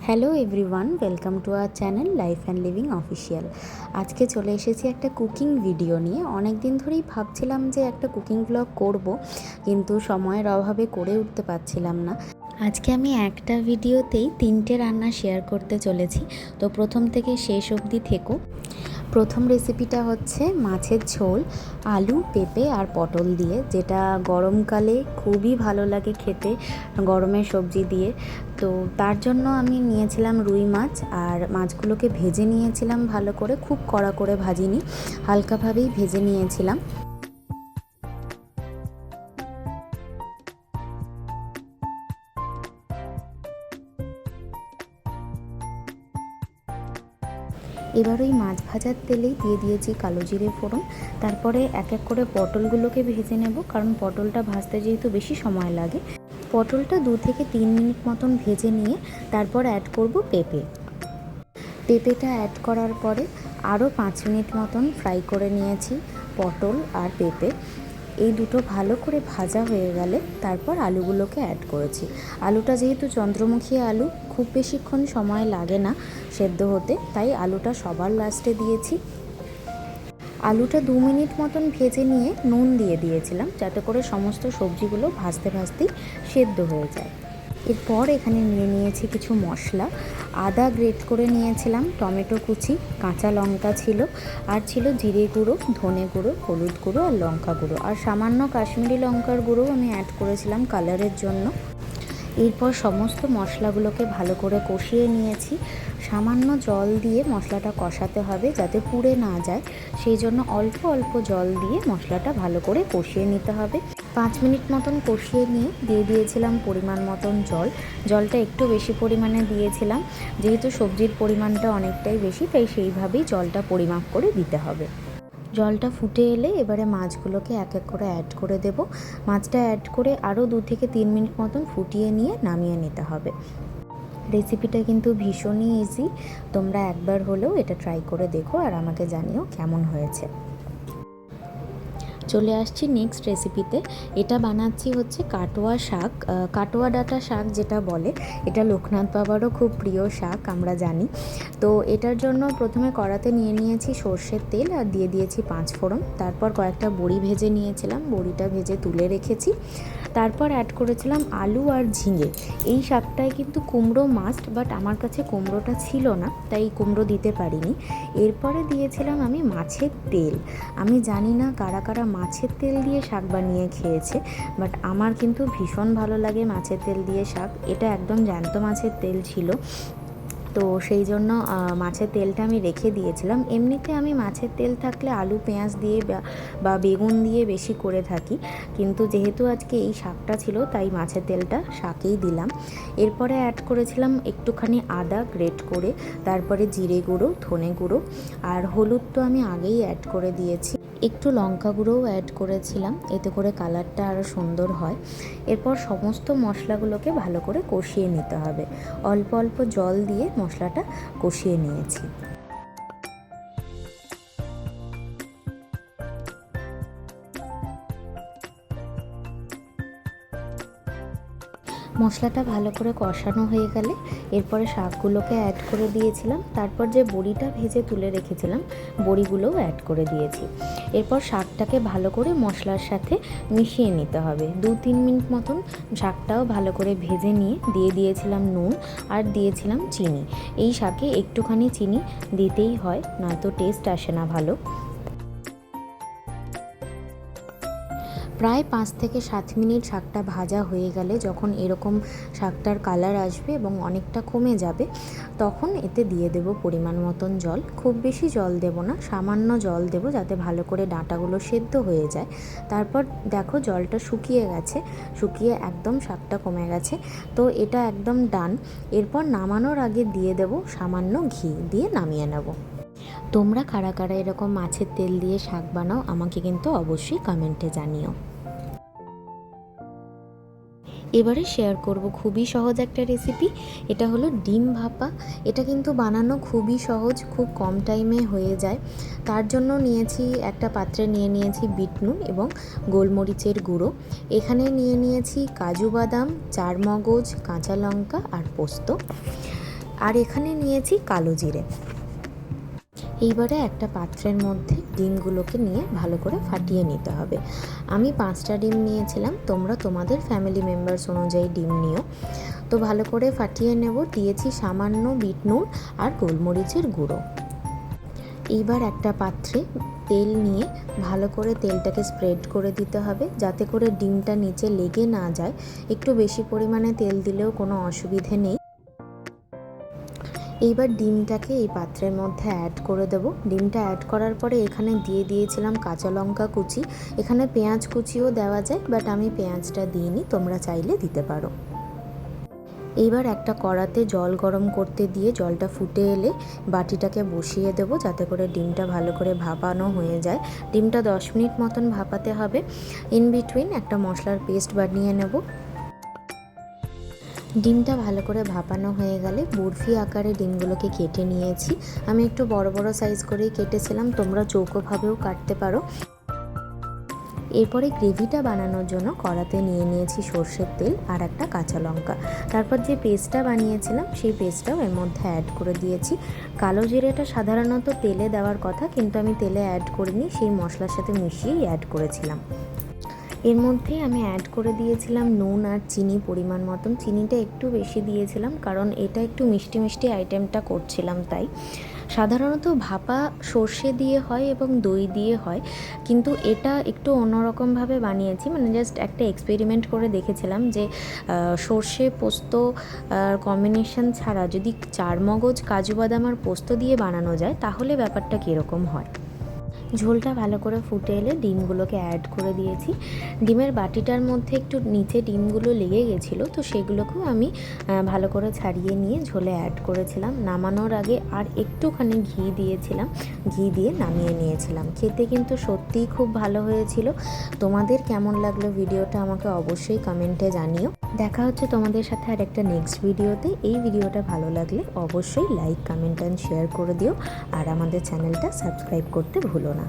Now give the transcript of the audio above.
Hello everyone, welcome to our channel life and living official. আজকে চলে এসেছি একটা কুকিং ভিডিও নিয়ে। অনেক দিন ধরেই ভাবছিলাম যে একটা কুকিং ব্লগ করব, কিন্তু সময়ের অভাবে করে উঠতে পারছিলাম না। আজকে আমি একটা ভিডিওতেই 3টে রান্না শেয়ার করতে চলেছি, তো প্রথম থেকে শেষ অবধি থেকো। প্রথম রেসিপিটা হচ্ছে মাছের ঝোল আলু, পেঁপে আর পটল দিয়ে, যেটা গরমকালে খুবই ভালো লাগে খেতে, গরমের সবজি দিয়ে। তো তার জন্য আমি নিয়েছিলাম রুই মাছ, আর মাছগুলোকে ভেজে নিয়েছিলাম ভালো করে, খুব কড়া করে ভাজিনি, হালকাভাবেই ভেজে নিয়েছিলাম। এবার ওই মাছ ভাজার তেলেই দিয়ে দিয়েছি কালো জিরে ফোড়ন। তারপরে এক এক করে পটলগুলোকে ভেজে নেব, কারণ পটলটা ভাজতে যেহেতু বেশি সময় লাগে। পটলটা 2 থেকে 3 মিনিট মতন ভেজে নিয়ে তারপর অ্যাড করব পেঁপে। পেঁপেটা অ্যাড করার পরে আরও 5 মিনিট মতন ফ্রাই করে নিয়েছি পটল আর পেঁপে। এই দুটো ভালো করে ভাজা হয়ে গেলে তারপর আলুগুলোকে অ্যাড করেছি। আলুটা যেহেতু চন্দ্রমুখী আলু, খুব বেশিক্ষণ সময় লাগে না সেদ্ধ হতে, তাই আলুটা সবার লাস্টে দিয়েছি। আলুটা 2 মিনিট মতন ভেজে নিয়ে নুন দিয়ে দিয়েছিলাম, যাতে করে সমস্ত সবজিগুলো ভাজতে ভাজতেই সেদ্ধ হয়ে যায়। এরপর এখানে নিয়েছি কিছু মশলা। আদা গ্রেট করে নিয়েছিলাম, টমেটো কুচি, কাঁচা লঙ্কা ছিল, আর ছিল জিরে গুঁড়ো, ধনে গুঁড়ো, হলুদ গুঁড়ো আর লঙ্কা গুঁড়ো, আর সামান্য কাশ্মীরি লঙ্কার গুঁড়ো আমি অ্যাড করেছিলাম কালারের জন্য। এরপর সমস্ত মশলাগুলোকে ভালো করে কষিয়ে নিয়েছি। সামান্য জল দিয়ে মশলাটা কষাতে হবে যাতে পুড়ে না যায়, সেই জন্য অল্প অল্প জল দিয়ে মশলাটা ভালো করে কষিয়ে নিতে হবে। 5 মিনিট মতন কষিয়ে নিয়ে দিয়ে দিয়েছিলাম পরিমাণ মতন জল। জলটা একটু বেশি পরিমাণে দিয়েছিলাম, যেহেতু সবজির পরিমাণটা অনেকটাই বেশি, তাই সেইভাবেই জলটা পরিমাপ করে দিতে হবে। জলটা ফুটে এলে এবারে মাছগুলোকে এক এক করে অ্যাড করে দেব। মাছটা অ্যাড করে আরও 2 থেকে 3 মিনিট মতন ফুটিয়ে নিয়ে নামিয়ে নিতে হবে। রেসিপিটা কিন্তু ভীষণই ইজি, তোমরা একবার হলেও এটা ট্রাই করে দেখো আর আমাকে জানিও কেমন হয়েছে। চলে আসছি নেক্সট রেসিপিতে। এটা বানাচ্ছি হচ্ছে কাটোয়া শাক, কাটোয়া ডাঁটা শাক যেটা বলে। এটা লোকনাথ বাবারও খুব প্রিয় শাক, আমরা জানি। তো এটার জন্য প্রথমে কড়াতে নিয়ে নিয়েছি সর্ষের তেল, আর দিয়ে দিয়েছি 5 ফোড়ন। তারপর কয়েকটা বড়ি ভেজে নিয়েছিলাম, বড়িটা ভেজে তুলে রেখেছি। তারপর অ্যাড করেছিলাম আলু আর ঝিঙে। এই শাকটায় কিন্তু কুমড়ো মাস্ট, বাট আমার কাছে কুমড়োটা ছিল না, তাই কুমড়ো দিতে পারিনি। এরপরে দিয়েছিলাম আমি মাছের তেল। আমি জানি না কারা কারা মাছের তেল দিয়ে শাক বানিয়ে খেয়েছে, বাট আমার কিন্তু ভীষণ ভালো লাগে মাছের তেল দিয়ে শাক। এটা একদম জ্যান্ত মাছের তেল ছিল, তো সেই জন্য মাছের তেলটা আমি রেখে দিয়েছিলাম। এমনিতে আমি মাছের তেল থাকলে আলু পেঁয়াজ দিয়ে বা বেগুন দিয়ে বেশি করে থাকি, কিন্তু যেহেতু আজকে এই শাকটা ছিল তাই মাছের তেলটা শাকেই দিলাম। এরপরে অ্যাড করেছিলাম একটুখানি আদা গ্রেট করে, তারপরে জিরে গুঁড়ো, ধনে গুঁড়ো আর হলুদ তো আমি আগেই অ্যাড করে দিয়েছি। একটু লঙ্কা গুঁড়োও অ্যাড করেছিলাম, এতে করে কালারটা আরও সুন্দর হয়। এরপর সমস্ত মশলাগুলোকে ভালো করে কষিয়ে নিতে হবে। অল্প অল্প জল দিয়ে মশলাটা কষিয়ে নিয়েছি। মশলাটা ভালো করে কষানো হয়ে গেলে এরপরে শাকগুলোকে অ্যাড করে দিয়েছিলাম। তারপর যে বড়িটা ভেজে তুলে রেখেছিলাম, বড়িগুলোও অ্যাড করে দিয়েছি। এরপর শাকটাকে ভালো করে মশলার সাথে মিশিয়ে নিতে হবে। 2-3 মিনিট মতন শাকটাও ভালো করে ভেজে নিয়ে দিয়ে দিয়েছিলাম নুন, আর দিয়েছিলাম চিনি। এই শাকে একটুখানি চিনি দিতেই হয়, নয়তো টেস্ট আসে না ভালো। প্রায় 5 থেকে 7 মিনিট শাকটা ভাজা হয়ে গেলে, যখন এরকম শাকটার কালার আসবে এবং অনেকটা কমে যাবে, তখন এতে দিয়ে দেব পরিমাণ মতন জল। খুব বেশি জল দেব না, সামান্য জল দেব, যাতে ভালো করে ডাঁটাগুলো সেদ্ধ হয়ে যায়। তারপর দেখো জলটা শুকিয়ে গেছে, শুকিয়ে একদম শাকটা কমে গেছে। তো এটা একদম ডান। এরপর নামানোর আগে দিয়ে দেব সামান্য ঘি, দিয়ে নামিয়ে নেব। তোমরা কারা কারা এরকম মাছের তেল দিয়ে শাক বানাও আমাকে কিন্তু অবশ্যই কমেন্টে জানিও। এবারে শেয়ার করব খুবই সহজ একটা রেসিপি। এটা হলো ডিম ভাপা। এটা কিন্তু বানানো খুবই সহজ, খুব কম টাইমে হয়ে যায়। তার জন্য একটা পাত্রে নিয়ে নিয়েছি বিট নুন এবং গোলমরিচের গুঁড়ো। এখানে নিয়ে নিয়েছি কাজু বাদাম, চারমগজ, কাঁচা লঙ্কা আর পোস্ত। আর এখানে নিয়েছি কালো জিরে। এইবারে একটা পাত্রের মধ্যে ডিমগুলোকে নিয়ে ভালো করে ফাটিয়ে নিতে হবে। আমি 5টা ডিম নিয়েছিলাম, তোমরা তোমাদের ফ্যামিলি মেম্বার্স অনুযায়ী ডিম নিও। তো ভালো করে ফাটিয়ে নেব। দিয়েছি সামান্য বিট নুন আর গোলমরিচের গুঁড়ো। এইবার একটা পাত্রে তেল নিয়ে ভালো করে তেলটাকে স্প্রেড করে দিতে হবে, যাতে করে ডিমটা নিচে লেগে না যায়। একটু বেশি পরিমাণে তেল দিলেও কোনো অসুবিধে নেই। এইবার ডিমটাকে এই পাত্রের মধ্যে অ্যাড করে দেব। ডিমটা অ্যাড করার পরে এখানে দিয়ে দিয়েছিলাম কাঁচা লঙ্কা কুচি। এখানে পেঁয়াজ কুচিও দেওয়া যায়, বাট আমি পেঁয়াজটা দিইনি, তোমরা চাইলে দিতে পারো। এইবার একটা কড়াতে জল গরম করতে দিয়ে জলটা ফুটে এলে বাটিটাকে বসিয়ে দেব, যাতে করে ডিমটা ভালো করে ভাপানো হয়ে যায়। ডিমটা 10 মিনিট মতন ভাপাতে হবে। ইন বিটুইন একটা মশলার পেস্ট বানিয়ে নেব। ডিমটা ভালো করে ভাপানো হয়ে গেলে বরফি আকারে ডিমগুলোকে কেটে নিয়েছি। আমি একটু বড় বড় সাইজ করেই কেটেছিলাম, তোমরা চৌকোভাবেও কাটতে পারো। এরপরে গ্রেভিটা বানানোর জন্য কড়াতে নিয়ে নিয়েছি সর্ষের তেল আর একটা কাঁচা লঙ্কা। তারপর যে পেস্টটা বানিয়েছিলাম সেই পেস্টটাও এর মধ্যে অ্যাড করে দিয়েছি। কালো জিরেটা সাধারণত তেলে দেওয়ার কথা, কিন্তু আমি তেলে অ্যাড করিনি, সেই মশলার সাথে মিশিয়েই অ্যাড করেছিলাম। এর মধ্যে আমি অ্যাড করে দিয়েছিলাম নুন আর চিনি পরিমাণ মতন। চিনিটা একটু বেশি দিয়েছিলাম, কারণ এটা একটু মিষ্টি মিষ্টি আইটেমটা করছিলাম তাই। সাধারণত ভাপা সর্ষে দিয়ে হয় এবং দই দিয়ে হয়, কিন্তু এটা একটু অন্যরকমভাবে বানিয়েছি। মানে জাস্ট একটা এক্সপেরিমেন্ট করে দেখেছিলাম যে সর্ষে পোস্ত কম্বিনেশন ছাড়া যদি চারমগজ কাজু বাদাম আর পোস্ত দিয়ে বানানো যায় তাহলে ব্যাপারটা কীরকম হয়। ঝোলটা ভালো করে ফুটে এলে ডিমগুলোকে অ্যাড করে দিয়েছি। ডিমের বাটিটার মধ্যে একটু নিচে ডিমগুলো লেগে গেছিলো, তো সেগুলোকেও আমি ভালো করে ছাড়িয়ে নিয়ে ঝোলে অ্যাড করেছিলাম। নামানোর আগে আর একটুখানি ঘি দিয়েছিলাম, ঘি দিয়ে নামিয়ে নিয়েছিলাম। খেতে কিন্তু সত্যিই খুব ভালো হয়েছিল। তোমাদের কেমন লাগলো ভিডিওটা আমাকে অবশ্যই কমেন্টে জানিও। দেখা হচ্ছে তোমাদের সাথে আর একটা নেক্সট ভিডিওতে। এই ভিডিওটা ভালো লাগলে অবশ্যই লাইক, কমেন্ট অ্যান্ড শেয়ার করে দিও, আর আমাদের চ্যানেলটা সাবস্ক্রাইব করতে ভুলো না।